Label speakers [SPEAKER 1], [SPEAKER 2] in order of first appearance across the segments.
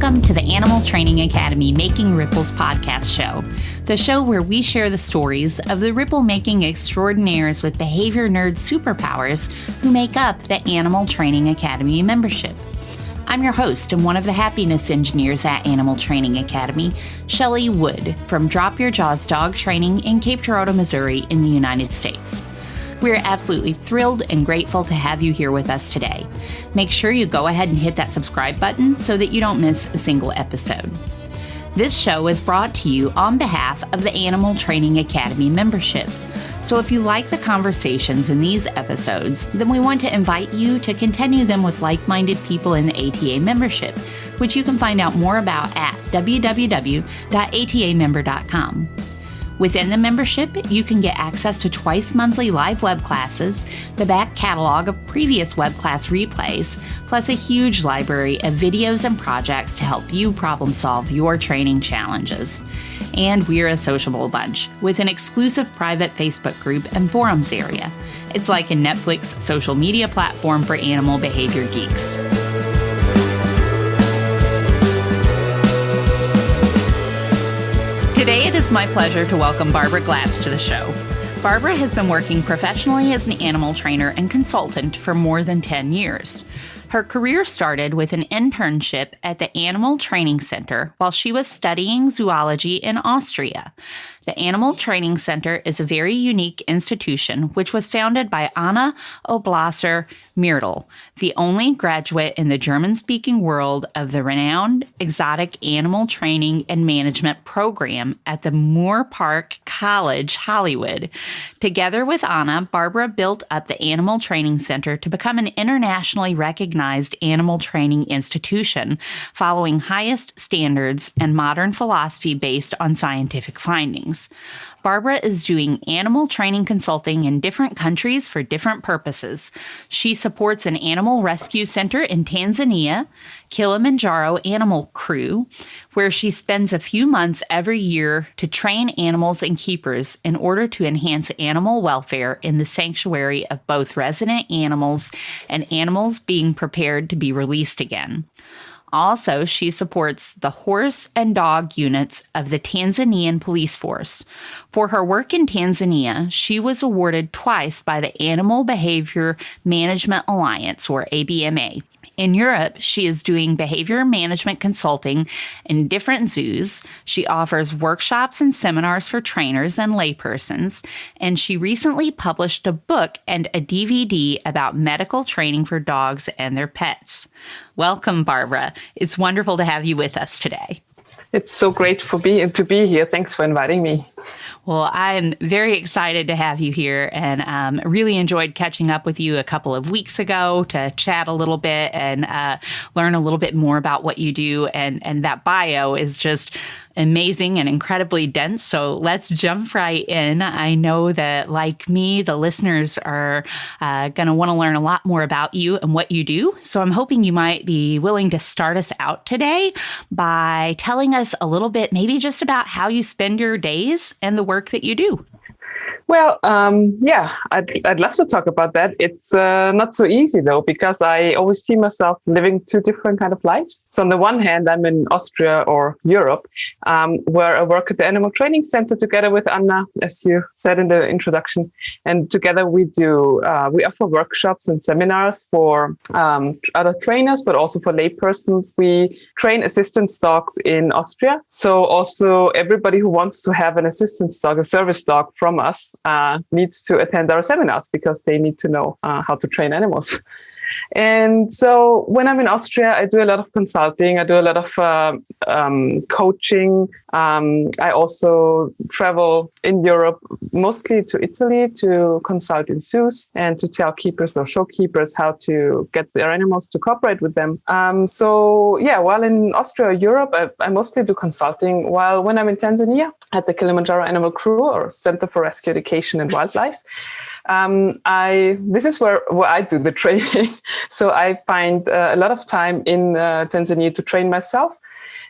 [SPEAKER 1] Welcome to the Animal Training Academy Making Ripples podcast show, the show where we share the stories of the ripple-making extraordinaires with behavior nerd superpowers who make up the Animal Training Academy membership. I'm your host and one of the happiness engineers at Animal Training Academy, Shelley Wood from Drop Your Jaws Dog Training in Cape Girardeau, Missouri in the United States. We're absolutely thrilled and grateful to have you here with us today. Make sure you go ahead and hit that subscribe button so that you don't miss a single episode. This show is brought to you on behalf of the Animal Training Academy membership. So if you like the conversations in these episodes, then we want to invite you to continue them with like-minded people in the ATA membership, which you can find out more about at www.atamember.com. Within the membership, you can get access to twice monthly live web classes, the back catalog of previous web class replays, plus a huge library of videos and projects to help you problem solve your training challenges. And we're a sociable bunch with an exclusive private Facebook group and forums area. It's like a Netflix social media platform for animal behavior geeks. Today, it is my pleasure to welcome Barbara Glatz to the show. Barbara has been working professionally as an animal trainer and consultant for more than 10 years. Her career started with an internship at the AnimalTrainingCenter while she was studying zoology in Austria. The AnimalTrainingCenter is a very unique institution which was founded by Anna Oblasser-Myrtle, the only graduate in the German-speaking world of the renowned exotic animal training and management program at the Moore Park College, Hollywood. Together with Anna, Barbara built up the Animal Training Center to become an internationally recognized animal training institution, following highest standards and modern philosophy based on scientific findings. Barbara is doing animal training consulting in different countries for different purposes. She supports an animal rescue center in Tanzania, Kilimanjaro Animal Crew, where she spends a few months every year to train animals and keepers in order to enhance animal welfare in the sanctuary of both resident animals and animals being prepared to be released again. Also, she supports the horse and dog units of the Tanzanian police force. For her work in Tanzania, she was awarded twice by the Animal Behavior Management Alliance, or ABMA. In Europe, she is doing behavior management consulting in different zoos. She offers workshops and seminars for trainers and laypersons, and she recently published a book and a DVD about medical training for dogs and their pets. Welcome, Barbara. It's wonderful to have you with us today.
[SPEAKER 2] It's so great to be here. Thanks for inviting me.
[SPEAKER 1] Well, I'm very excited to have you here and really enjoyed catching up with you a couple of weeks ago to chat a little bit and learn a little bit more about what you do. And that bio is just amazing and incredibly dense. So let's jump right in. I know that, like me, the listeners are going to want to learn a lot more about you and what you do. So I'm hoping you might be willing to start us out today by telling us a little bit, maybe just about how you spend your days and the work that you do.
[SPEAKER 2] Well, I'd love to talk about that. It's not so easy, though, because I always see myself living two different kind of lives. So on the one hand, I'm in Austria or Europe, where I work at the Animal Training Center together with Anna, as you said in the introduction. And together we offer workshops and seminars for other trainers, but also for laypersons. We train assistance dogs in Austria. So also everybody who wants to have an assistance dog, a service dog from us, needs to attend our seminars because they need to know how to train animals. And so when I'm in Austria, I do a lot of consulting. I do a lot of coaching. I also travel in Europe, mostly to Italy, to consult in zoos and to tell keepers or show keepers how to get their animals to cooperate with them. While in Austria or Europe, I mostly do consulting. While when I'm in Tanzania at the Kilimanjaro Animal Crew, or Center for Rescue Education and Wildlife, this is where I do the training. So I find a lot of time in Tanzania to train myself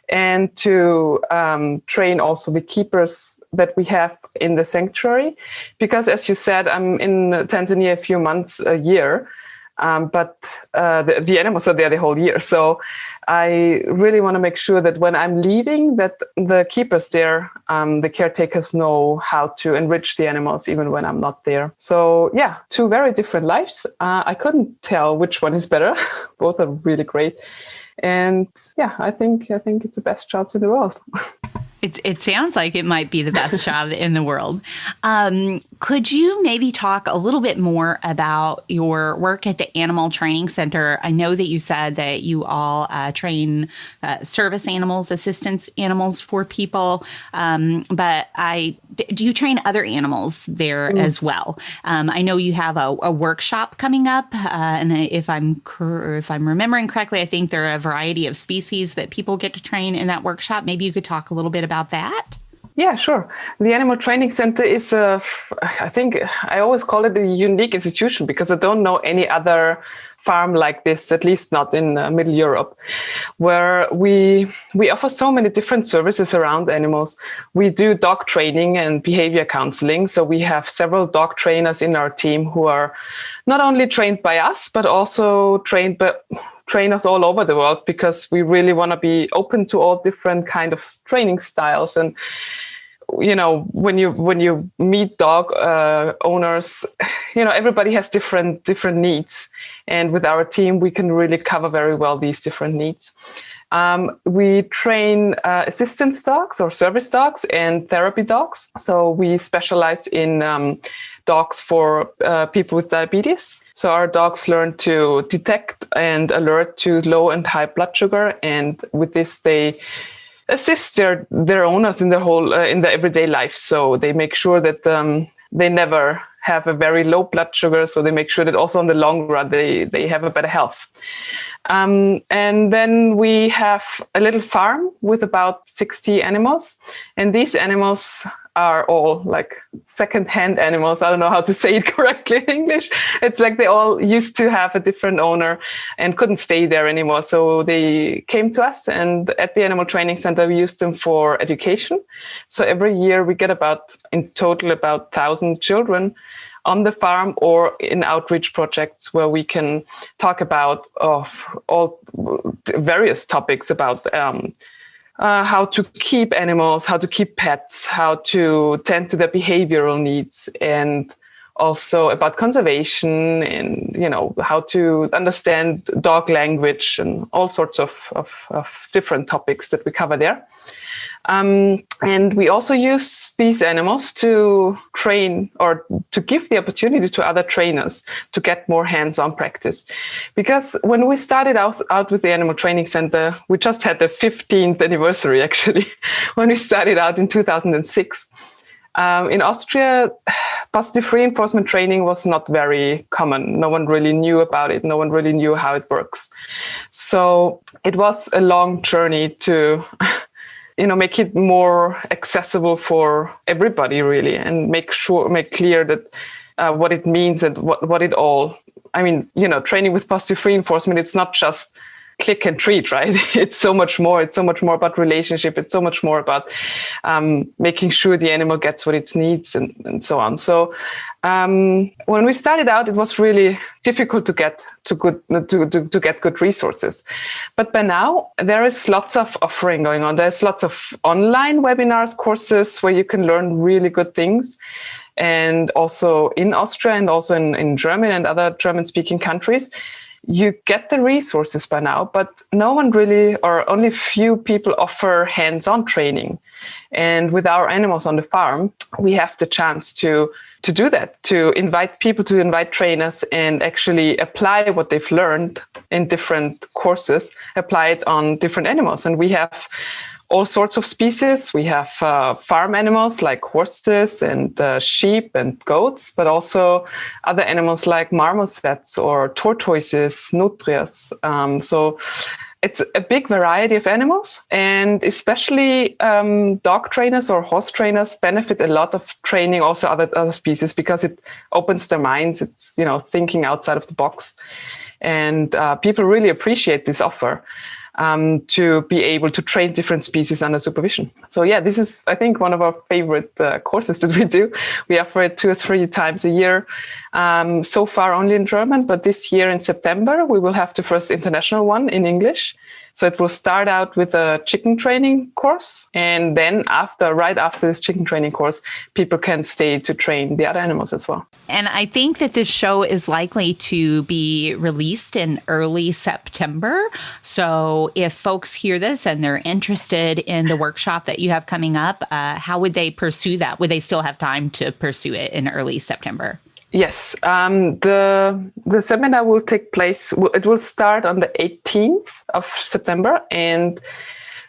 [SPEAKER 2] and to train also the keepers that we have in the sanctuary. Because as you said, I'm in Tanzania a few months a year. but the animals are there the whole year. So I really want to make sure that when I'm leaving, that the keepers there, the caretakers know how to enrich the animals even when I'm not there. So yeah, two very different lives. I couldn't tell which one is better. Both are really great. And yeah, I think it's the best jobs in the world.
[SPEAKER 1] It sounds like it might be the best job in the world. Could you maybe talk a little bit more about your work at the Animal Training Center? I know that you said that you all train service animals, assistance animals for people, but do you train other animals there as well? I know you have a workshop coming up, and if I'm remembering correctly, I think there are a variety of species that people get to train in that workshop. Maybe you could talk a little bit about that?
[SPEAKER 2] Yeah, sure. The Animal Training Center is, I think I always call it a unique institution because I don't know any other farm like this, at least not in Middle Europe, where we offer so many different services around animals. We do dog training and behavior counseling. So we have several dog trainers in our team who are not only trained by us, but also trained by trainers all over the world, because we really want to be open to all different kind of training styles. And you know, when you meet dog owners, you know, everybody has different needs, and with our team we can really cover very well these different needs. We train assistance dogs or service dogs and therapy dogs. So we specialize in dogs for people with diabetes. So our dogs learn to detect and alert to low and high blood sugar, and with this they assist their owners in in their everyday life. So they make sure that they never have a very low blood sugar. So they make sure that also in the long run they have a better health. And then we have a little farm with about 60 animals, and these animals are all like second-hand animals. I don't know how to say it correctly in English. It's like they all used to have a different owner and couldn't stay there anymore. So they came to us, and at the Animal Training Center, we use them for education. So every year we get in total about 1,000 children on the farm or in outreach projects where we can talk about all various topics about how to keep animals, how to keep pets, how to tend to their behavioral needs, and also about conservation, and you know, how to understand dog language, and all sorts of different topics that we cover there. And we also use these animals to train or to give the opportunity to other trainers to get more hands-on practice. Because when we started out with the Animal Training Center, we just had the 15th anniversary, actually, when we started out in 2006. In Austria, positive reinforcement training was not very common. No one really knew about it. No one really knew how it works. So it was a long journey to make it more accessible for everybody, really, and make clear that what it means and what it all. I mean, training with positive reinforcement, it's not just click and treat, right? It's so much more. It's so much more about relationship. It's so much more about making sure the animal gets what it needs and so on. So when we started out, it was really difficult to get to get good resources. But by now, there is lots of offering going on. There's lots of online webinars, courses where you can learn really good things. And also in Austria and also in Germany and other German-speaking countries, you get the resources by now, but no one really, or only few people offer hands-on training. And with our animals on the farm, we have the chance to do that, to invite people, to invite trainers and actually apply what they've learned in different courses, apply it on different animals. And we have all sorts of species. We have farm animals like horses and sheep and goats, but also other animals like marmosets or tortoises, nutrias. So it's a big variety of animals, and especially dog trainers or horse trainers benefit a lot of training also other species, because it opens their minds. It's thinking outside of the box, and people really appreciate this offer. to be able to train different species under supervision. So yeah, this is, I think, one of our favorite courses that we do. We offer it 2 or 3 times a year. So far only in German, but this year in September, we will have the first international one in English. So it will start out with a chicken training course. And then right after this chicken training course, people can stay to train the other animals as well.
[SPEAKER 1] And I think that this show is likely to be released in early September. So if folks hear this and they're interested in the workshop that you have coming up, how would they pursue that? Would they still have time to pursue it in early September?
[SPEAKER 2] Yes, the seminar will take place. It will start on the 18th of September and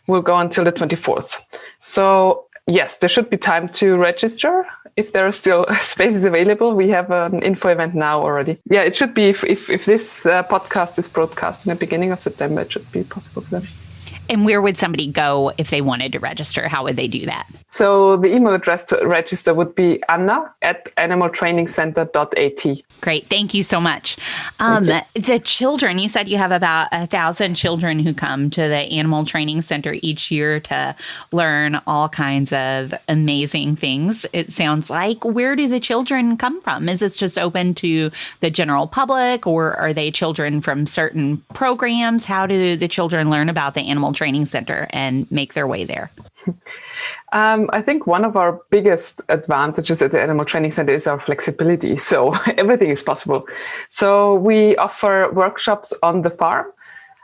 [SPEAKER 2] will go until the 24th. So yes, there should be time to register if there are still spaces available. We have an info event now already. Yeah, it should be if this podcast is broadcast in the beginning of September, it should be possible for them.
[SPEAKER 1] And where would somebody go if they wanted to register? How would they do that?
[SPEAKER 2] So the email address to register would be anna@animaltrainingcenter.at.
[SPEAKER 1] Great. Thank you so much. The children, you said you have about 1,000 children who come to the Animal Training Center each year to learn all kinds of amazing things. It sounds like. Where do the children come from? Is this just open to the general public, or are they children from certain programs? How do the children learn about the Animal Training Center and make their way there?
[SPEAKER 2] I think one of our biggest advantages at the Animal Training Center is our flexibility. So everything is possible. So we offer workshops on the farm,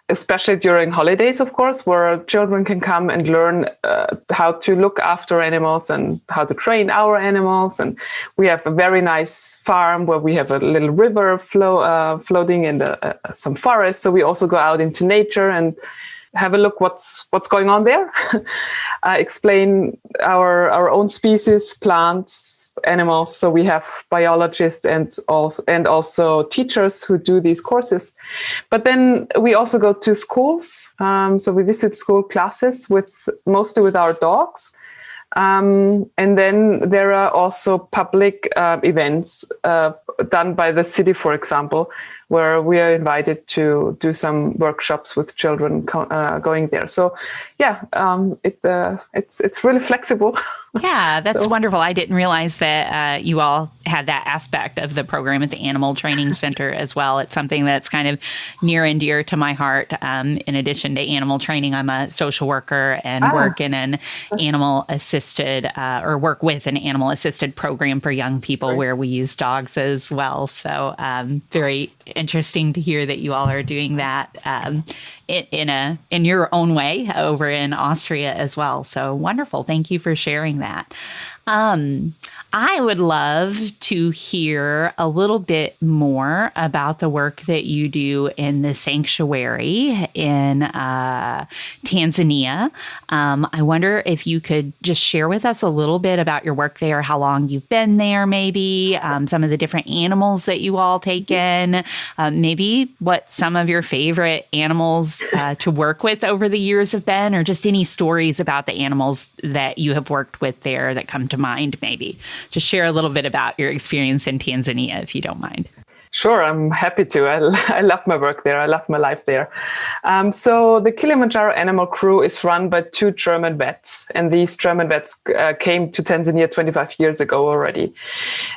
[SPEAKER 2] especially during holidays, of course, where children can come and learn how to look after animals and how to train our animals. And we have a very nice farm where we have a little river floating in some forest. So we also go out into nature and have a look what's going on there. Explain our own species, plants, animals. So we have biologists and also teachers who do these courses. But then we also go to schools. So we visit school classes mostly with our dogs. And then there are also public events done by the city, for example, where we are invited to do some workshops with children going there. So, yeah, it's really flexible.
[SPEAKER 1] Yeah, that's wonderful. I didn't realize that you all had that aspect of the program at the Animal Training Center as well. It's something that's kind of near and dear to my heart. In addition to animal training, I'm a social worker and work in an animal-assisted or work with an animal-assisted program for young people where we use dogs as well. So very interesting to hear that you all are doing that in your own way over in Austria as well. So wonderful. Thank you for sharing that. I would love to hear a little bit more about the work that you do in the sanctuary in Tanzania. I wonder if you could just share with us a little bit about your work there, how long you've been there, maybe some of the different animals that you all take in, maybe what some of your favorite animals to work with over the years have been, or just any stories about the animals that you have worked with there that come to mind, maybe. Just share a little bit about your experience in Tanzania, if you don't mind.
[SPEAKER 2] Sure, I'm happy to. I love my work there. I love my life there. So the Kilimanjaro Animal Crew is run by 2 German vets, and these German vets came to Tanzania 25 years ago already.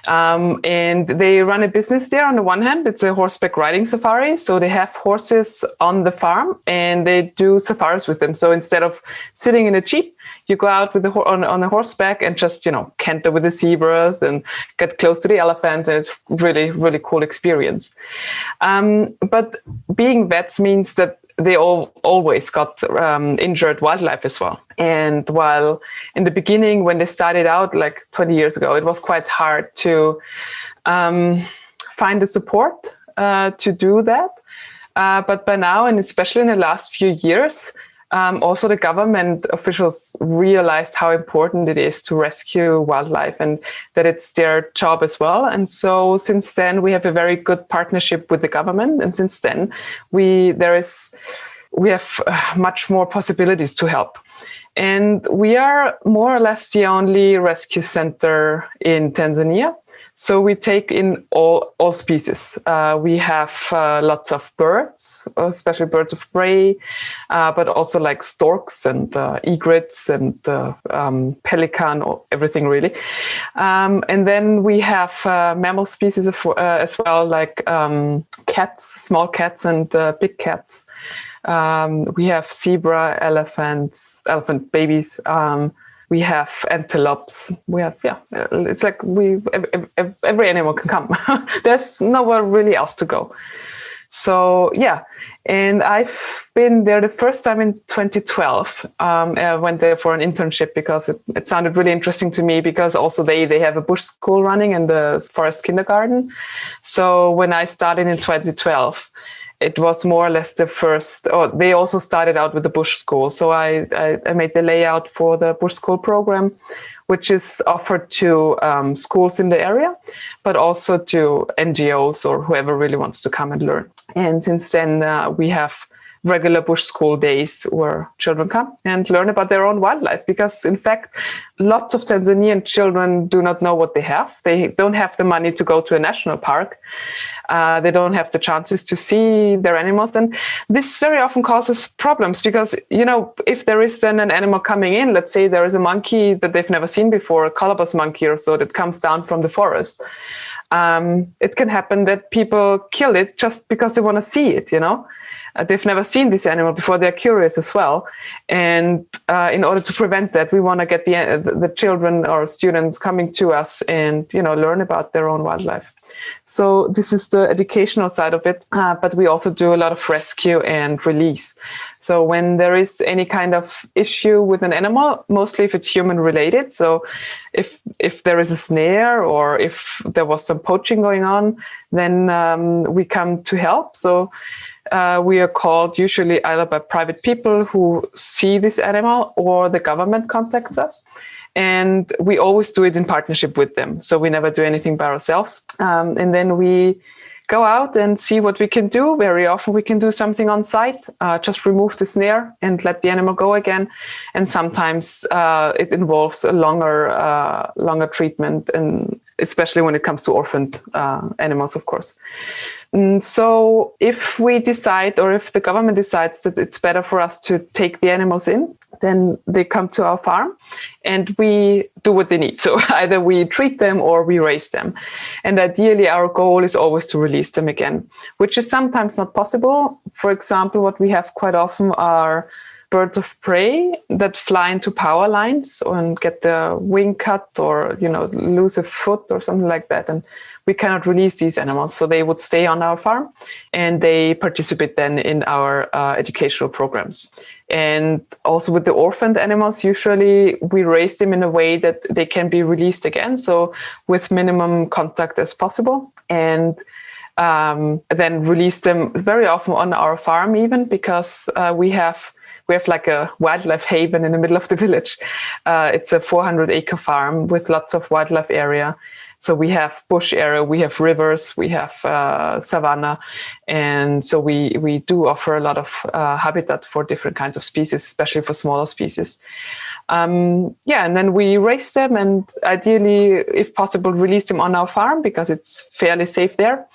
[SPEAKER 2] And they run a business there. On the one hand, it's a horseback riding safari. So they have horses on the farm and they do safaris with them. So instead of sitting in a jeep, you go out with on a horseback and just, canter with the zebras and get close to the elephants. And it's really, really cool experience. But being vets means that they always got injured wildlife as well. And while in the beginning, when they started out like 20 years ago, it was quite hard to find the support to do that. But by now, and especially in the last few years, also the government officials realized how important it is to rescue wildlife and that it's their job as well. And so since then, we have a very good partnership with the government. And since then, we have much more possibilities to help. And we are more or less the only rescue center in Tanzania. So we take in all species. We have lots of birds, especially birds of prey, but also like storks and egrets and pelican, or everything really. And then we have mammal species as well, like cats, small cats and big cats. We have zebra, elephant babies. We have antelopes. We have, it's like every animal can come. There's nowhere really else to go. So, yeah. And I've been there the first time in 2012. I went there for an internship because it sounded really interesting to me, because also they have a bush school running and the forest kindergarten. So when I started in 2012, it was more or less the first, or they also started out with the bush school. So I made the layout for the bush school program, which is offered to schools in the area, but also to NGOs or whoever really wants to come and learn. And since then, we have regular bush school days where children come and learn about their own wildlife, because in fact, lots of Tanzanian children do not know what they have. They don't have the money to go to a national park. They don't have the chances to see their animals. And this very often causes problems because, if there is then an animal coming in, let's say there is a monkey that they've never seen before, a colobus monkey or so, that comes down from the forest. It can happen that people kill it just because they want to see it, They've never seen this animal before. They're curious as well. And in order to prevent that, we want to get the children or students coming to us and, learn about their own wildlife. So this is the educational side of it. But we also do a lot of rescue and release. So when there is any kind of issue with an animal, mostly if it's human related. So if there is a snare or if there was some poaching going on, then we come to help. So we are called usually either by private people who see this animal or the government contacts us. And we always do it in partnership with them. So we never do anything by ourselves. And then we go out and see what we can do. Very often we can do something on site, just remove the snare and let the animal go again. And sometimes it involves a longer treatment, and especially when it comes to orphaned animals, of course. And so if we decide, or if the government decides that it's better for us to take the animals in, then they come to our farm and we do what they need. So either we treat them or we raise them. And ideally, our goal is always to release them again, which is sometimes not possible. For example, what we have quite often are birds of prey that fly into power lines and get the wing cut or, lose a foot or something like that. And we cannot release these animals. So they would stay on our farm and they participate then in our educational programs. And also with the orphaned animals, usually we raise them in a way that they can be released again. So with minimum contact as possible. And then release them very often on our farm even, because we have like a wildlife haven in the middle of the village. It's a 400-acre farm with lots of wildlife area. So we have bush area, we have rivers, we have savanna. And so we do offer a lot of habitat for different kinds of species, especially for smaller species. And then we raise them and ideally, if possible, release them on our farm because it's fairly safe there.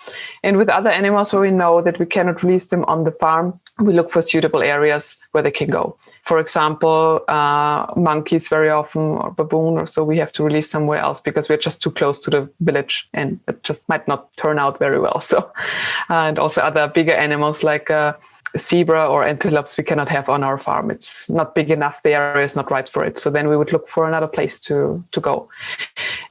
[SPEAKER 2] And with other animals where we know that we cannot release them on the farm, we look for suitable areas where they can go. For example, monkeys very often, or baboon, or so we have to release somewhere else because we're just too close to the village and it just might not turn out very well. So, and also other bigger animals like zebra or antelopes we cannot have on our farm. It's not big enough. The area is not right for it. So then we would look for another place to go.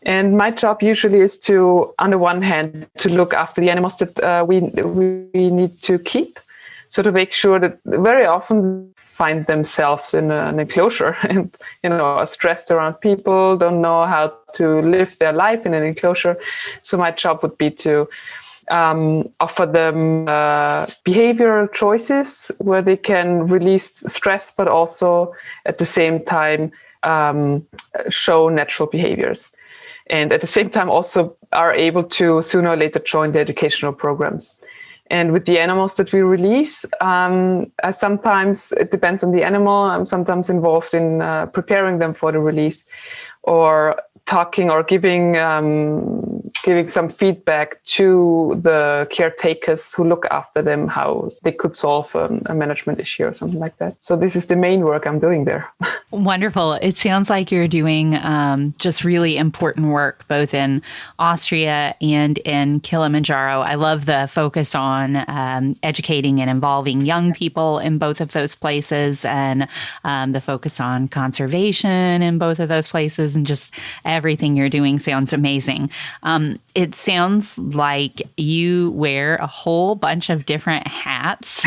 [SPEAKER 2] And my job usually is to, on the one hand, to look after the animals that we need to keep. So to make sure that very often find themselves in an enclosure and, are stressed around people, don't know how to live their life in an enclosure. So my job would be to offer them behavioral choices where they can release stress, but also at the same time show natural behaviors. And at the same time also are able to sooner or later join the educational programs. And with the animals that we release, sometimes it depends on the animal. I'm sometimes involved in preparing them for the release. or talking or giving some feedback to the caretakers who look after them, how they could solve a management issue or something like that. So this is the main work I'm doing there.
[SPEAKER 1] Wonderful. It sounds like you're doing just really important work, both in Austria and in Kilimanjaro. I love the focus on educating and involving young people in both of those places, and the focus on conservation in both of those places, and just everything you're doing sounds amazing. It sounds like you wear a whole bunch of different hats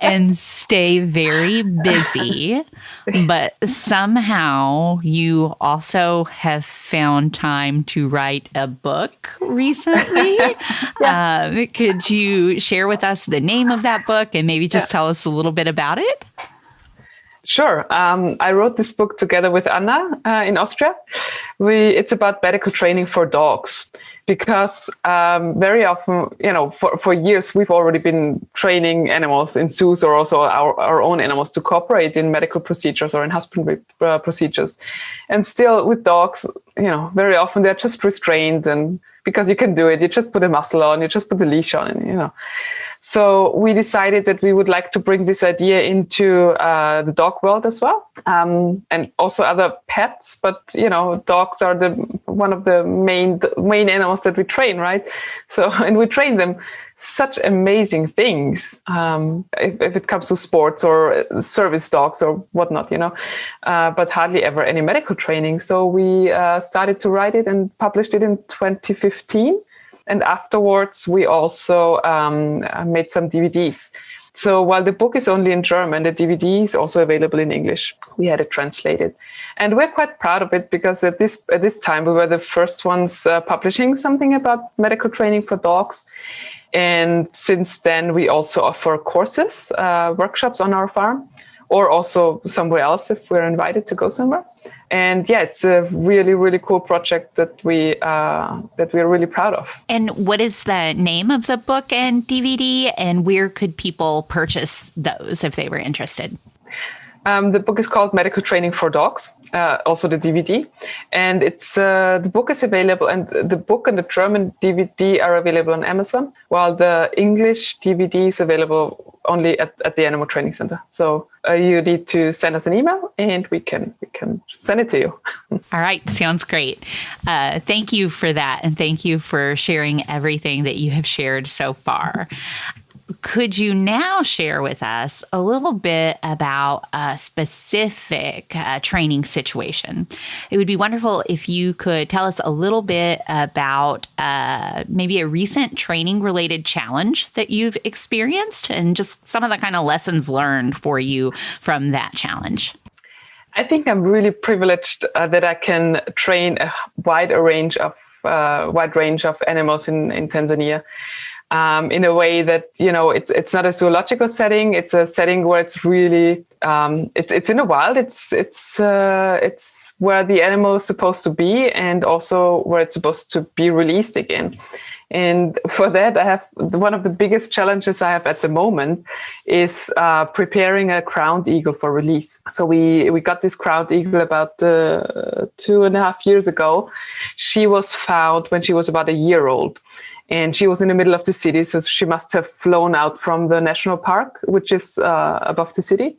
[SPEAKER 1] and stay very busy, but somehow you also have found time to write a book recently. Could you share with us the name of that book and maybe just tell us a little bit about it?
[SPEAKER 2] Sure. I wrote this book together with Anna in Austria. It's about medical training for dogs, because very often, for years, we've already been training animals in zoos, or also our own animals, to cooperate in medical procedures or in husbandry procedures. And still with dogs, very often they're just restrained, and because you can do it, you just put a muzzle on, you just put a leash on, and. So we decided that we would like to bring this idea into the dog world as well, and also other pets. But dogs are one of the main animals that we train, right? So, and we train them such amazing things if it comes to sports or service dogs or whatnot, but hardly ever any medical training. So we started to write it and published it in 2015. And afterwards, we also made some DVDs. So while the book is only in German, the DVD is also available in English. We had it translated. And we're quite proud of it, because at this time, we were the first ones publishing something about medical training for dogs. And since then, we also offer courses, workshops on our farm, or also somewhere else if we're invited to go somewhere. And it's a really, really cool project that we're really proud of.
[SPEAKER 1] And what is the name of the book and DVD, and where could people purchase those if they were interested?
[SPEAKER 2] The book is called Medical Training for Dogs, also the DVD. And it's the book is available, and the book and the German DVD are available on Amazon, while the English DVD is available only at the Animal Training Center. So you need to send us an email, and we can send it to you.
[SPEAKER 1] All right. Sounds great. Thank you for that. And thank you for sharing everything that you have shared so far. Could you now share with us a little bit about a specific training situation? It would be wonderful if you could tell us a little bit about maybe a recent training-related challenge that you've experienced, and just some of the kind of lessons learned for you from that challenge.
[SPEAKER 2] I think I'm really privileged that I can train a wide range of animals in Tanzania. In a way that, it's not a zoological setting. It's a setting where it's really, it's in the wild. It's where the animal is supposed to be, and also where it's supposed to be released again. And for that, I have one of the biggest challenges I have at the moment is preparing a crowned eagle for release. So we got this crowned eagle about 2.5 years ago. She was found when she was about a year old. And she was in the middle of the city, so she must have flown out from the national park, which is above the city.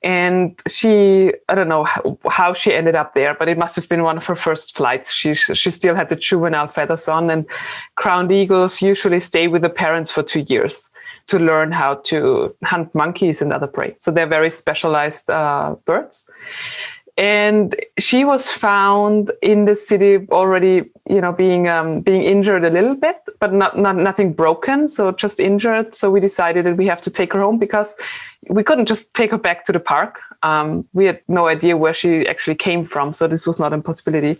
[SPEAKER 2] And I don't know how she ended up there, but it must have been one of her first flights. She still had the juvenile feathers on, and crowned eagles usually stay with the parents for 2 years to learn how to hunt monkeys and other prey. So they're very specialized birds. And she was found in the city already, being injured a little bit, but nothing broken, so just injured. So we decided that we have to take her home, because we couldn't just take her back to the park. We had no idea where she actually came from, so this was not a possibility.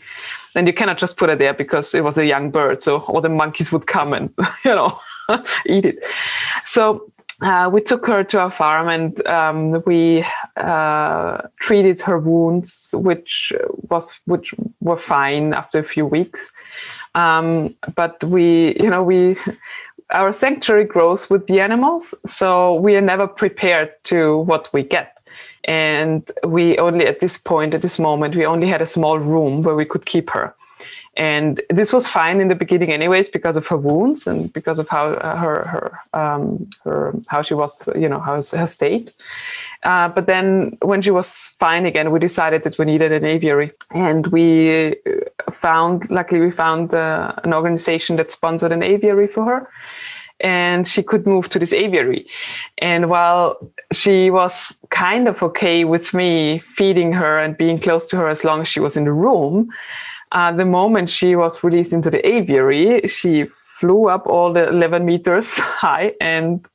[SPEAKER 2] And you cannot just put her there because it was a young bird, so all the monkeys would come and eat it. So we took her to our farm, and we treated her wounds, which were fine after a few weeks. But our sanctuary grows with the animals, so we are never prepared to what we get. And we only, at this moment, we only had a small room where we could keep her. And this was fine in the beginning anyways, because of her wounds and because of how how she was, her state. But then when she was fine again, we decided that we needed an aviary. And luckily we found an organization that sponsored an aviary for her. And she could move to this aviary. And while she was kind of okay with me feeding her and being close to her as long as she was in the room, the moment she was released into the aviary, she flew up all the 11 meters high and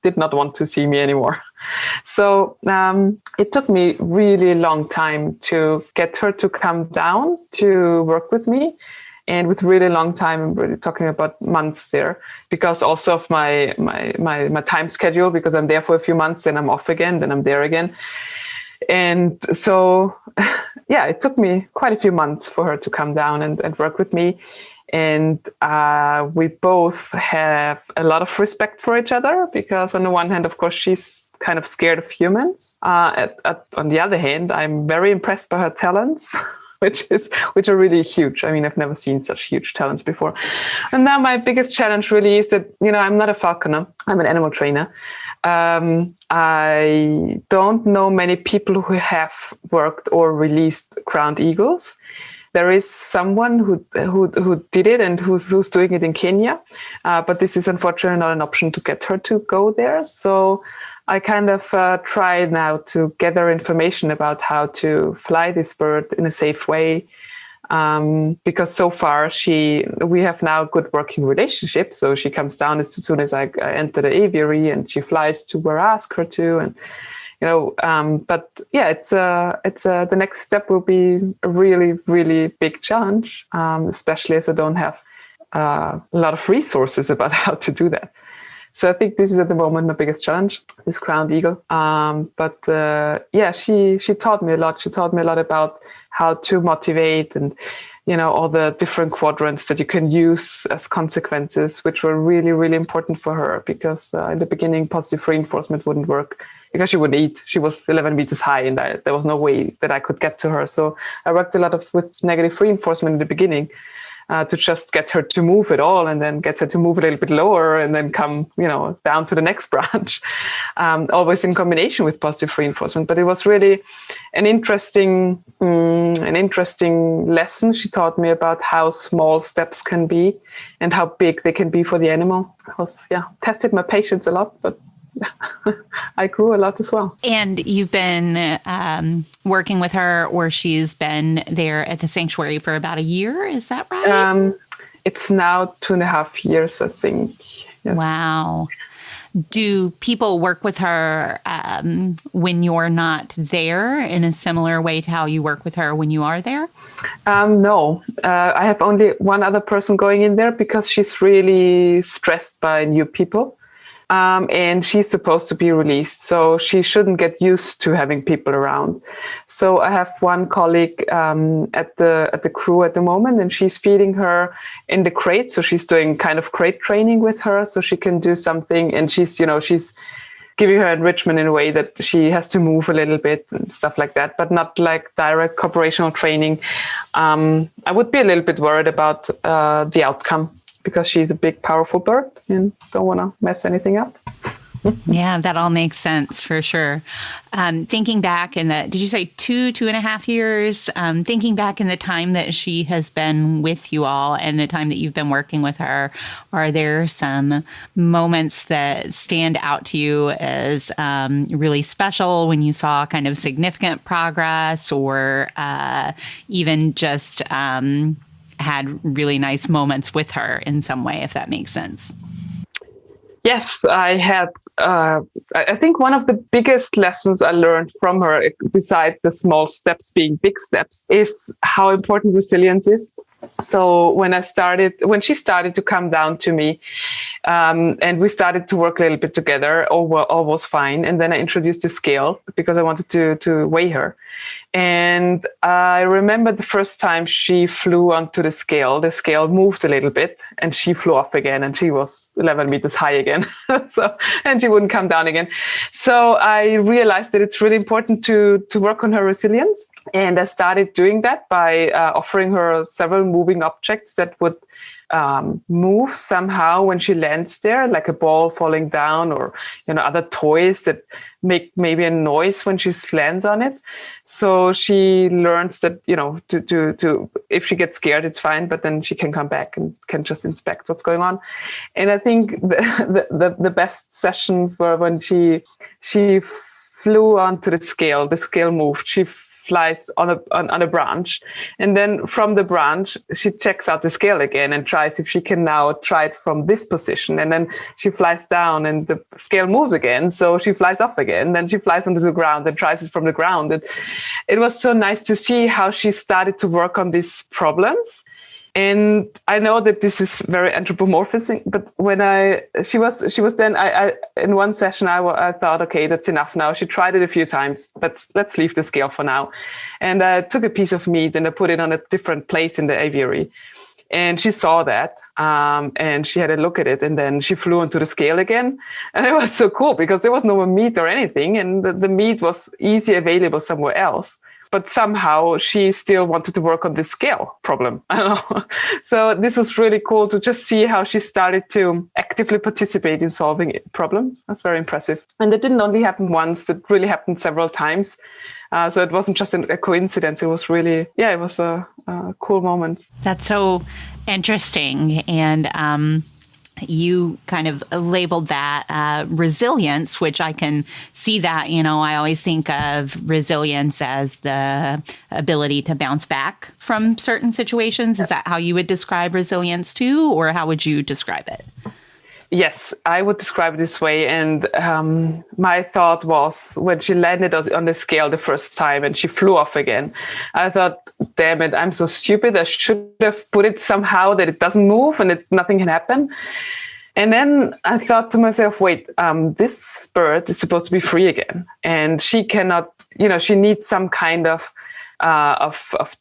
[SPEAKER 2] did not want to see me anymore. So it took me really long time to get her to come down to work with me. And with really long time, I'm really talking about months there, because also of my time schedule, because I'm there for a few months, then I'm off again, then I'm there again. And so, yeah, it took me quite a few months for her to come down and work with me. And we both have a lot of respect for each other, because on the one hand, of course, she's kind of scared of humans. On the other hand, I'm very impressed by her talents. which are really huge. I mean, I've never seen such huge talents before. And now my biggest challenge really is that, I'm not a falconer. I'm an animal trainer. I don't know many people who have worked or released crowned eagles. There is someone who did it and who's doing it in Kenya, but this is unfortunately not an option to get her to go there. So I kind of try now to gather information about how to fly this bird in a safe way, because so far we have now a good working relationship. So she comes down as soon as I enter the aviary, and she flies to where I ask her to, and but yeah, it's the next step will be a really, really big challenge, especially as I don't have a lot of resources about how to do that. So I think this is at the moment my biggest challenge, this crowned eagle. But she taught me a lot. She taught me a lot about how to motivate and, all the different quadrants that you can use as consequences, which were really, really important for her, because in the beginning, positive reinforcement wouldn't work because she wouldn't eat. She was 11 meters high and there was no way that I could get to her. So I worked a lot with negative reinforcement in the beginning. To just get her to move at all, and then get her to move a little bit lower, and then come, down to the next branch, always in combination with positive reinforcement. But it was really an interesting lesson. She taught me about how small steps can be and how big they can be for the animal. Tested my patience a lot, but I grew a lot as well.
[SPEAKER 1] And you've been working with her, or she's been there at the sanctuary for about a year. Is that right?
[SPEAKER 2] It's now 2.5 years, I think. Yes.
[SPEAKER 1] Wow. Do people work with her when you're not there in a similar way to how you work with her when you are there?
[SPEAKER 2] No. I have only one other person going in there because she's really stressed by new people. And she's supposed to be released, so she shouldn't get used to having people around. So I have one colleague at the crew at the moment, and she's feeding her in the crate. So she's doing kind of crate training with her, so she can do something. And she's giving her enrichment in a way that she has to move a little bit and stuff like that, but not like direct corporational training. I would be a little bit worried about the outcome, because she's a big, powerful bird and don't want to mess anything up.
[SPEAKER 1] Yeah, that all makes sense for sure. Thinking back did you say 2.5 years? Thinking back in the time that she has been with you all and the time that you've been working with her, are there some moments that stand out to you as really special when you saw kind of significant progress, or even just had really nice moments with her in some way, if that makes sense?
[SPEAKER 2] Yes, I had. I think one of the biggest lessons I learned from her, besides the small steps being big steps, is how important resilience is. So when she started to come down to me, and we started to work a little bit together, all was fine. And then I introduced the scale because I wanted to weigh her. And I remember the first time she flew onto the scale moved a little bit and she flew off again, and she was 11 meters high again. And she wouldn't come down again. So I realized that it's really important to work on her resilience. And I started doing that by offering her several moving objects that would move somehow when she lands there, like a ball falling down, or other toys that make maybe a noise when she lands on it. So she learns that to if she gets scared, it's fine, but then she can come back and can just inspect what's going on. And I think the best sessions were when she flew onto the scale moved. She flies on a branch, and then from the branch she checks out the scale again and tries if she can now try it from this position, and then she flies down and the scale moves again, so she flies off again, then she flies onto the ground and tries it from the ground. And it was so nice to see how she started to work on these problems. And I know that this is very anthropomorphic, but when she was then in one session, I thought, okay, that's enough now. She tried it a few times, but let's leave the scale for now. And I took a piece of meat and I put it on a different place in the aviary. And she saw that, and she had a look at it, and then she flew onto the scale again. And it was so cool because there was no more meat or anything, and the meat was easy available somewhere else. But somehow she still wanted to work on this scale problem. I don't know. So this was really cool to just see how she started to actively participate in solving problems. That's very impressive. And that didn't only happen once, that really happened several times. So it wasn't just a coincidence. It was really, it was a cool moment.
[SPEAKER 1] That's so interesting. And you kind of labeled that resilience, which I can see that, I always think of resilience as the ability to bounce back from certain situations. Is that how you would describe resilience too, or how would you describe it?
[SPEAKER 2] Yes, I would describe it this way. And my thought was, when she landed on the scale the first time and she flew off again, I thought, damn it, I'm so stupid. I should have put it somehow that it doesn't move and nothing can happen. And then I thought to myself, wait, this bird is supposed to be free again. And she cannot, she needs some kind of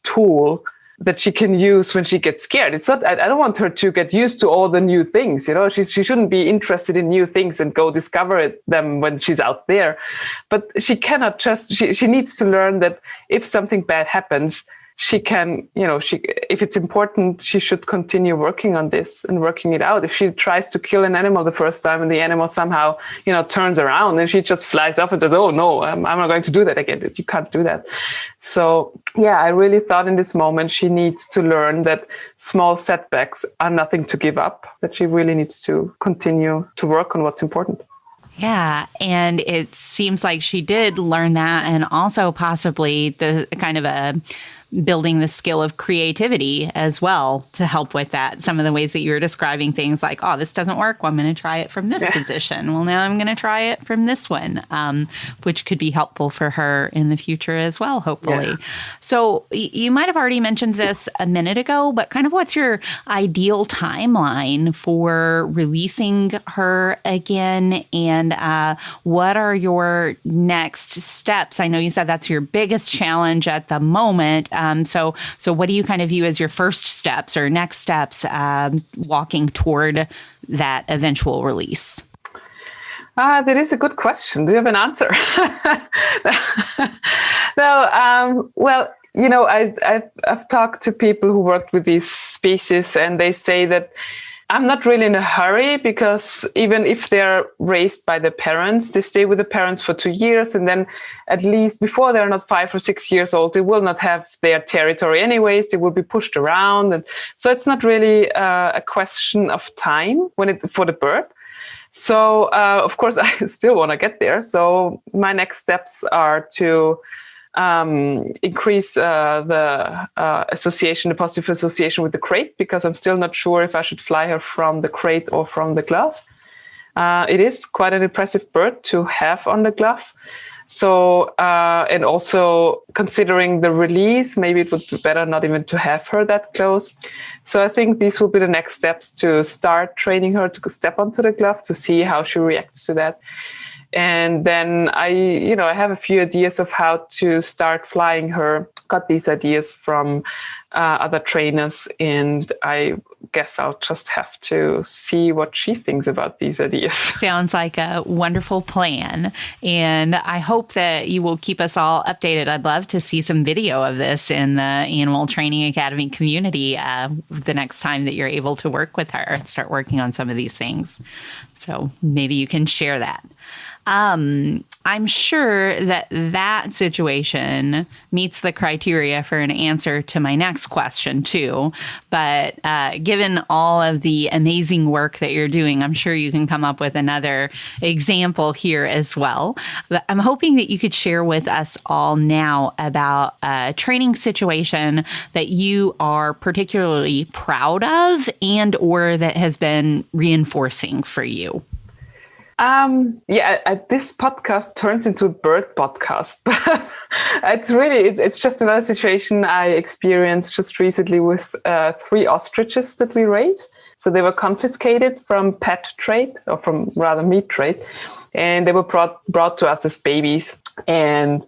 [SPEAKER 2] tool that she can use when she gets scared. It's not, I don't want her to get used to all the new things, she shouldn't be interested in new things and go discover them when she's out there. But she cannot she needs to learn that if something bad happens, she can, if it's important, she should continue working on this and working it out. If she tries to kill an animal the first time and the animal somehow, turns around and she just flies off and says, oh no, I'm not going to do that again. You can't do that. So I really thought in this moment, she needs to learn that small setbacks are nothing to give up, that she really needs to continue to work on what's important.
[SPEAKER 1] Yeah. And it seems like she did learn that, and also possibly the kind of building the skill of creativity as well to help with that. Some of the ways that you were describing things like, oh, this doesn't work. Well, I'm going to try it from this position. Well, now I'm going to try it from this one, which could be helpful for her in the future as well, hopefully. Yeah. So you might have already mentioned this a minute ago, but kind of what's your ideal timeline for releasing her again? And what are your next steps? I know you said that's your biggest challenge at the moment. So what do you kind of view as your first steps or next steps walking toward that eventual release?
[SPEAKER 2] That is a good question. Do you have an answer? No. Well, I've talked to people who worked with these species, and they say that I'm not really in a hurry, because even if they're raised by the parents, they stay with the parents for 2 years. And then at least before they're not 5 or 6 years old, they will not have their territory anyways. They will be pushed around. And so it's not really a question of time for the bird. So, of course, I still want to get there. So my next steps are to increase the positive association with the crate, because I'm still not sure if I should fly her from the crate or from the glove. It is quite an impressive bird to have on the glove. So, and also considering the release, maybe it would be better not even to have her that close. So I think these will be the next steps to start training her to step onto the glove to see how she reacts to that. And then I have a few ideas of how to start flying her. Got these ideas from other trainers, and I guess I'll just have to see what she thinks about these ideas.
[SPEAKER 1] Sounds like a wonderful plan. And I hope that you will keep us all updated. I'd love to see some video of this in the Animal Training Academy community the next time that you're able to work with her and start working on some of these things. So maybe you can share that. I'm sure that situation meets the criteria for an answer to my next question too. But given all of the amazing work that you're doing, I'm sure you can come up with another example here as well. But I'm hoping that you could share with us all now about a training situation that you are particularly proud of and or that has been reinforcing for you.
[SPEAKER 2] This podcast turns into a bird podcast. It's just another situation I experienced just recently with 3 ostriches that we raised. So they were confiscated from pet trade, or from rather meat trade, and they were brought to us as babies. And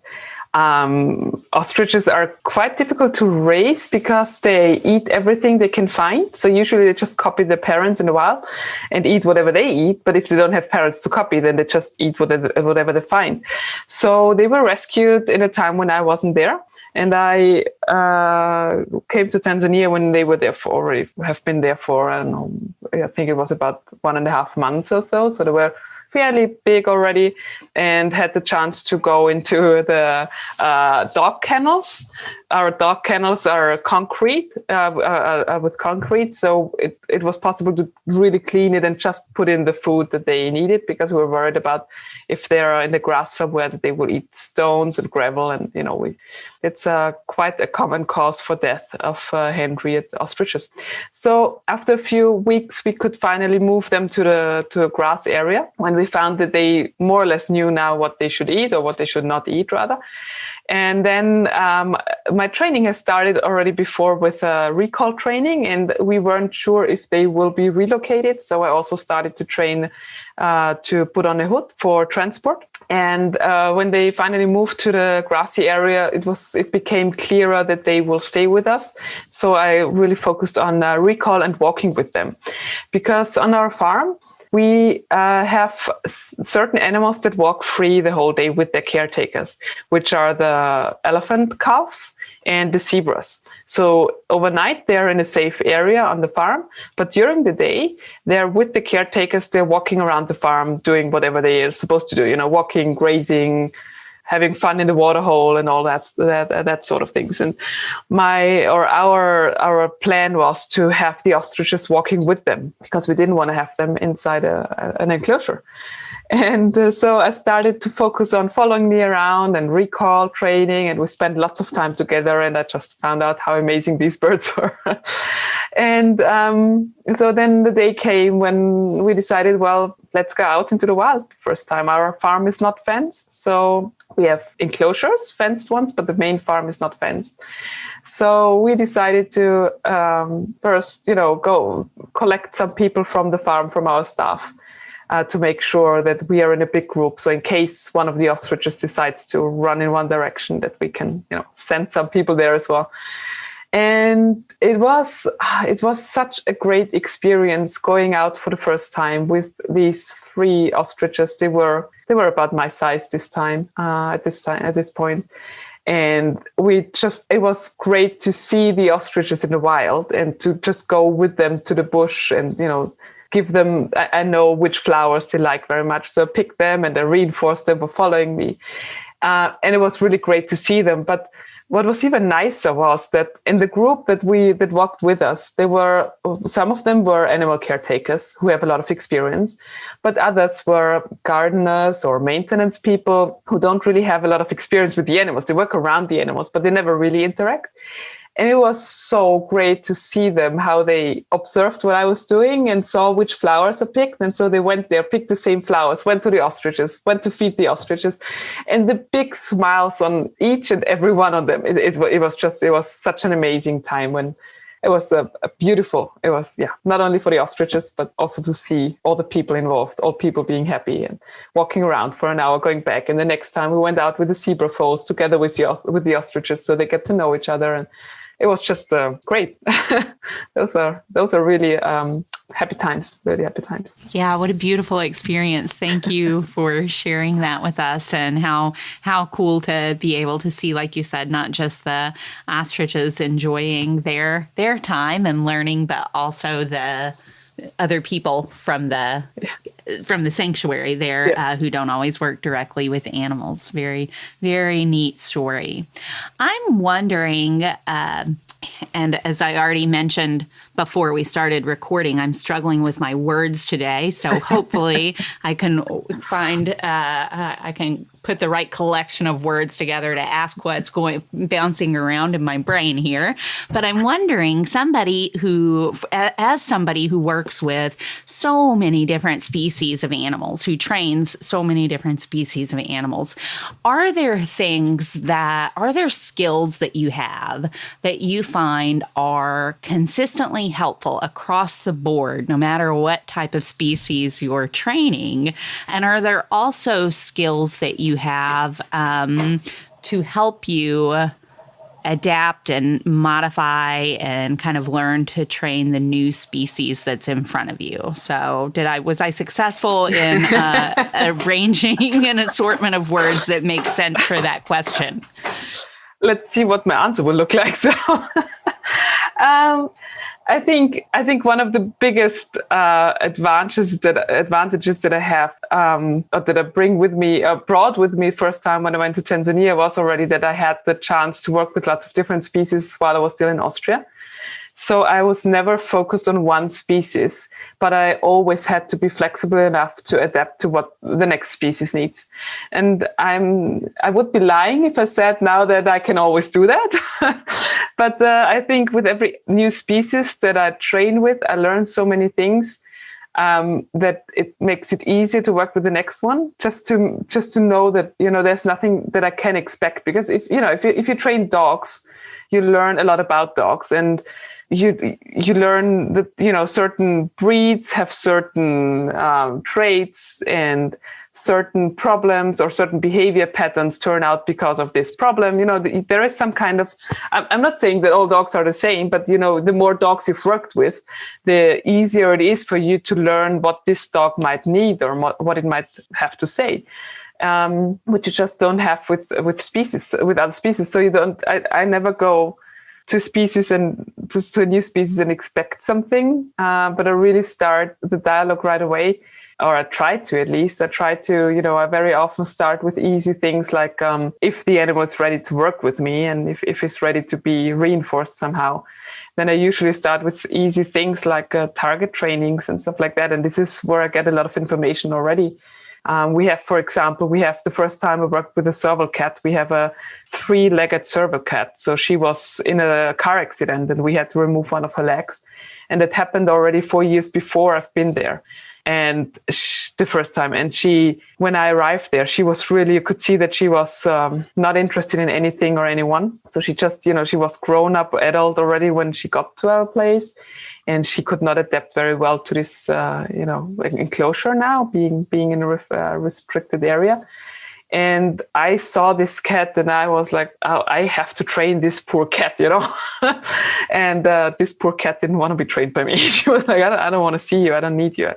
[SPEAKER 2] ostriches are quite difficult to raise because they eat everything they can find. So usually they just copy their parents in the wild and eat whatever they eat. But if they don't have parents to copy, then they just eat whatever they find. So they were rescued in a time when I wasn't there. And I came to Tanzania when they were there have been there for, I don't know, I think it was about 1.5 months or so. So they were fairly big already, and had the chance to go into the dog kennels. Our dog kennels are concrete, with concrete, so it was possible to really clean it and just put in the food that they needed, because we were worried about if they're in the grass somewhere that they will eat stones and gravel, and it's quite a common cause for death of hen-reared ostriches. So after a few weeks, we could finally move them to a grass area, when we found that they more or less knew now what they should eat, or what they should not eat rather. And then my training has started already before with recall training, and we weren't sure if they will be relocated. So I also started to train to put on a hood for transport. And when they finally moved to the grassy area, it became clearer that they will stay with us. So I really focused on recall and walking with them, because on our farm, we have certain animals that walk free the whole day with their caretakers, which are the elephant calves and the zebras. So overnight, they're in a safe area on the farm, but during the day, they're with the caretakers. They're walking around the farm, doing whatever they are supposed to do, walking, grazing, having fun in the water hole and all that sort of things. And our plan was to have the ostriches walking with them, because we didn't want to have them inside an enclosure. And so I started to focus on following me around and recall training, and we spent lots of time together, and I just found out how amazing these birds were. And so then the day came when we decided, well, let's go out into the wild. First time, our farm is not fenced. So we have enclosures, fenced ones, but the main farm is not fenced. So we decided to first, go collect some people from the farm, from our staff, to make sure that we are in a big group. So in case one of the ostriches decides to run in one direction, that we can, send some people there as well. And it was such a great experience going out for the first time with these 3 ostriches. They were about my size this time, at this point. And it was great to see the ostriches in the wild and to just go with them to the bush and, give them, I know which flowers they like very much. So I picked them and I reinforced them for following me. And it was really great to see them. But what was even nicer was that in the group that walked with us, some of them were animal caretakers who have a lot of experience, but others were gardeners or maintenance people who don't really have a lot of experience with the animals. They work around the animals, but they never really interact. And it was so great to see them, how they observed what I was doing and saw which flowers I picked. And so they went there, picked the same flowers, went to the ostriches, went to feed the ostriches. And the big smiles on each and every one of them. It was such an amazing time when it was it was, not only for the ostriches, but also to see all the people involved, all people being happy and walking around for an hour, going back. And the next time we went out with the zebra foals together with the ostriches, so they get to know each other. And it was just great. Those are really happy times, really happy times.
[SPEAKER 1] Yeah, what a beautiful experience. Thank you for sharing that with us, and how cool to be able to see, like you said, not just the ostriches enjoying their time and learning, but also the other people from the sanctuary there who don't always work directly with animals. Very, very neat story. I'm wondering, and as I already mentioned before we started recording, I'm struggling with my words today. So hopefully I can find, I can put the right collection of words together to ask what's bouncing around in my brain here. But I'm wondering, as somebody who works with so many different species of animals, who trains so many different species of animals, are there skills that you have that you find are consistently helpful across the board, no matter what type of species you're training? And are there also skills that you have to help you adapt and modify and kind of learn to train the new species that's in front of you? So was I successful in arranging an assortment of words that make sense for that question?
[SPEAKER 2] Let's see what my answer will look like. So I think one of the biggest advantages that I have, or that I brought with me first time when I went to Tanzania, was already that I had the chance to work with lots of different species while I was still in Austria. So I was never focused on one species, but I always had to be flexible enough to adapt to what the next species needs. And I would be lying if I said now that I can always do that. But I think with every new species that I train with, I learn so many things that it makes it easier to work with the next one. Just to know that, there's nothing that I can expect, because if you train dogs, you learn a lot about dogs, and you learn that certain breeds have certain traits, and certain problems or certain behavior patterns turn out because of this problem. There is some kind of, I'm not saying that all dogs are the same, but the more dogs you've worked with, the easier it is for you to learn what this dog might need or what it might have to say, which you just don't have with other species. So I never go to species and just to a new species and expect something, but I really start the dialogue right away, or I try to at least. I very often start with easy things like if the animal is ready to work with me and if it's ready to be reinforced somehow, then I usually start with easy things like target trainings and stuff like that. And this is where I get a lot of information already. For example, the first time I worked with a serval cat, we have a 3-legged serval cat. So she was in a car accident and we had to remove one of her legs. And it happened already 4 years before I've been there. And the first time, and when I arrived there, she was really, you could see that she was not interested in anything or anyone. So she just, she was grown up adult already when she got to our place, and she could not adapt very well to this, enclosure now, being in a restricted area. And I saw this cat and I was like, oh, I have to train this poor cat, and this poor cat didn't want to be trained by me. She was like, I don't want to see you. I don't need you.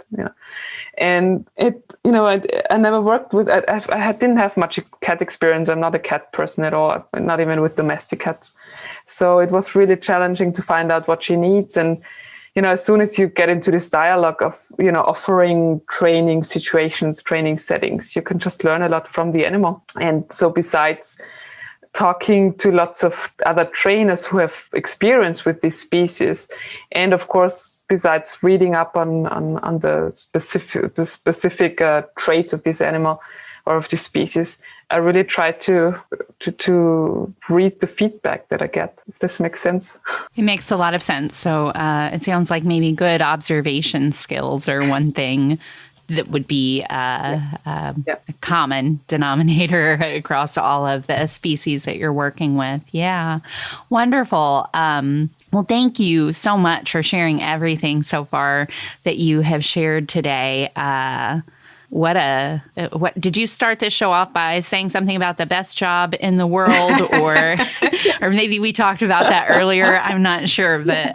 [SPEAKER 2] And I never worked with, I didn't have much cat experience. I'm not a cat person at all, not even with domestic cats. So it was really challenging to find out what she needs. And as soon as you get into this dialogue of, offering training situations, training settings, you can just learn a lot from the animal. And so besides talking to lots of other trainers who have experience with this species, and of course, besides reading up on the specific traits of this animal, or of the species, I really try to read the feedback that I get, if this makes sense.
[SPEAKER 1] It makes a lot of sense. So it sounds like maybe good observation skills are one thing that would be a common denominator across all of the species that you're working with. Yeah, wonderful. Well, thank you so much for sharing everything so far that you have shared today. What did you start this show off by saying something about the best job in the world, or maybe we talked about that earlier? I'm not sure, but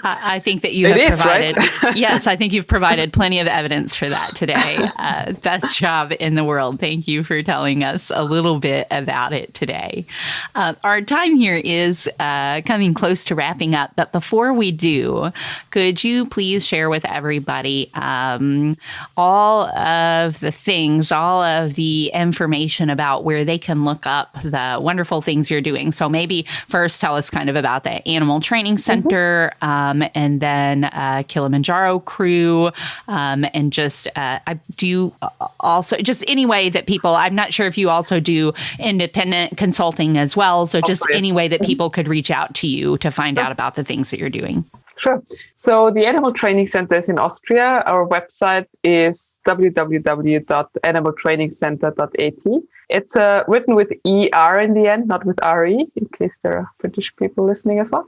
[SPEAKER 1] I think that you have provided. Right? Yes, I think you've provided plenty of evidence for that today. Best job in the world. Thank you for telling us a little bit about it today. Our time here is coming close to wrapping up, but before we do, could you please share with everybody all of the things, all of the information about where they can look up the wonderful things you're doing? So maybe first tell us kind of about the Animal Training Center, and then Kilimanjaro crew, and just do you also, just any way that people, I'm not sure if you also do independent consulting as well. So just any way that people could reach out to you to find out about the things that you're doing.
[SPEAKER 2] Sure. So the Animal Training Center is in Austria. Our website is www.animaltrainingcenter.at. It's written with ER in the end, not with RE, in case there are British people listening as well.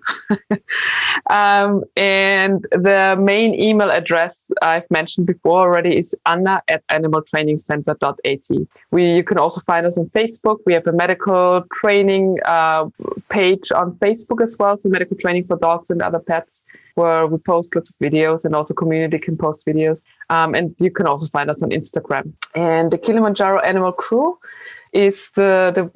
[SPEAKER 2] And the main email address I've mentioned before already is anna@animaltrainingcenter.at. You can also find us on Facebook. We have a medical training page on Facebook as well, so medical training for dogs and other pets, where we post lots of videos, and also community can post videos. And you can also find us on Instagram. And the Kilimanjaro Animal Crew is in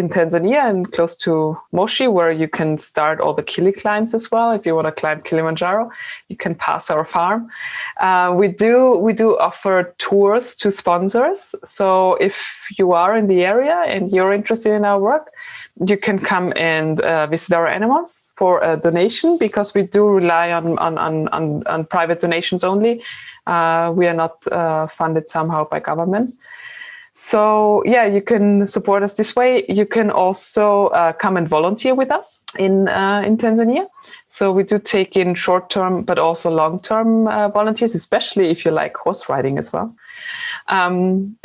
[SPEAKER 2] Tanzania and close to Moshi, where you can start all the Kili climbs as well. If you want to climb Kilimanjaro, you can pass our farm. We do offer tours to sponsors. So if you are in the area and you're interested in our work, you can come and visit our animals for a donation, because we do rely on private donations only. We are not funded somehow by government. So you can support us this way. You can also come and volunteer with us in Tanzania. So we do take in short-term but also long-term volunteers, especially if you like horse riding as well. And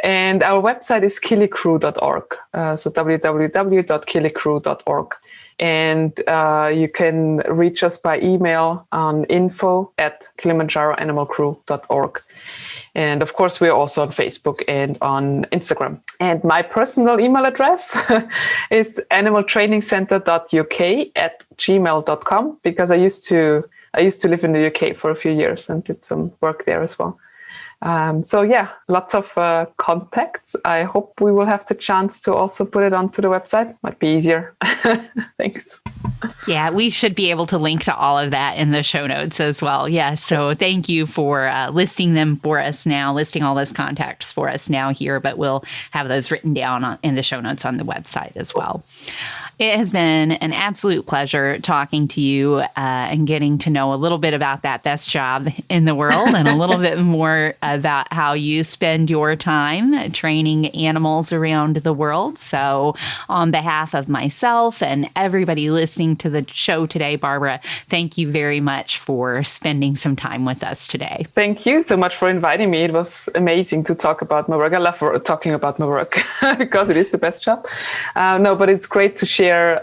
[SPEAKER 2] our website is kilicrew.org. So www.kilicrew.org. And you can reach us by email on info@kilimanjaroanimalcrew.org. And of course, we're also on Facebook and on Instagram. And my personal email address is animaltrainingcenter.uk@gmail.com, because I used to live in the UK for a few years and did some work there as well. Lots of contacts. I hope we will have the chance to also put it onto the website. Might be easier. Thanks.
[SPEAKER 1] Yeah, we should be able to link to all of that in the show notes as well. Yeah, so thank you for listing them for us now, listing all those contacts for us now here, but we'll have those written down in the show notes on the website as well. It has been an absolute pleasure talking to you and getting to know a little bit about that best job in the world and a little bit more about how you spend your time training animals around the world. So on behalf of myself and everybody listening to the show today, Barbara, thank you very much for spending some time with us today.
[SPEAKER 2] Thank you so much for inviting me. It was amazing to talk about my work. I love talking about my work because it is the best job. But it's great to share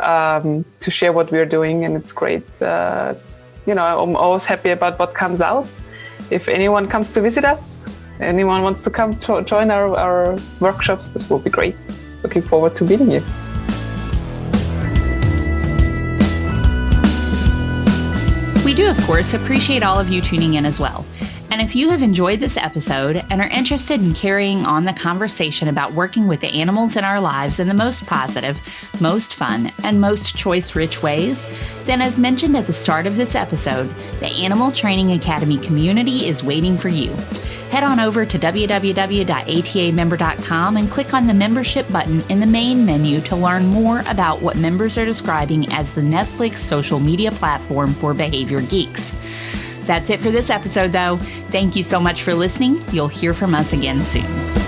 [SPEAKER 2] what we're doing, and it's great. I'm always happy about what comes out. If anyone comes to visit us, anyone wants to come join our workshops, this will be great. Looking forward to meeting you.
[SPEAKER 1] We do, of course, appreciate all of you tuning in as well. And if you have enjoyed this episode and are interested in carrying on the conversation about working with the animals in our lives in the most positive, most fun, and most choice-rich ways, then as mentioned at the start of this episode, the Animal Training Academy community is waiting for you. Head on over to www.atamember.com and click on the membership button in the main menu to learn more about what members are describing as the Netflix social media platform for behavior geeks. That's it for this episode, though. Thank you so much for listening. You'll hear from us again soon.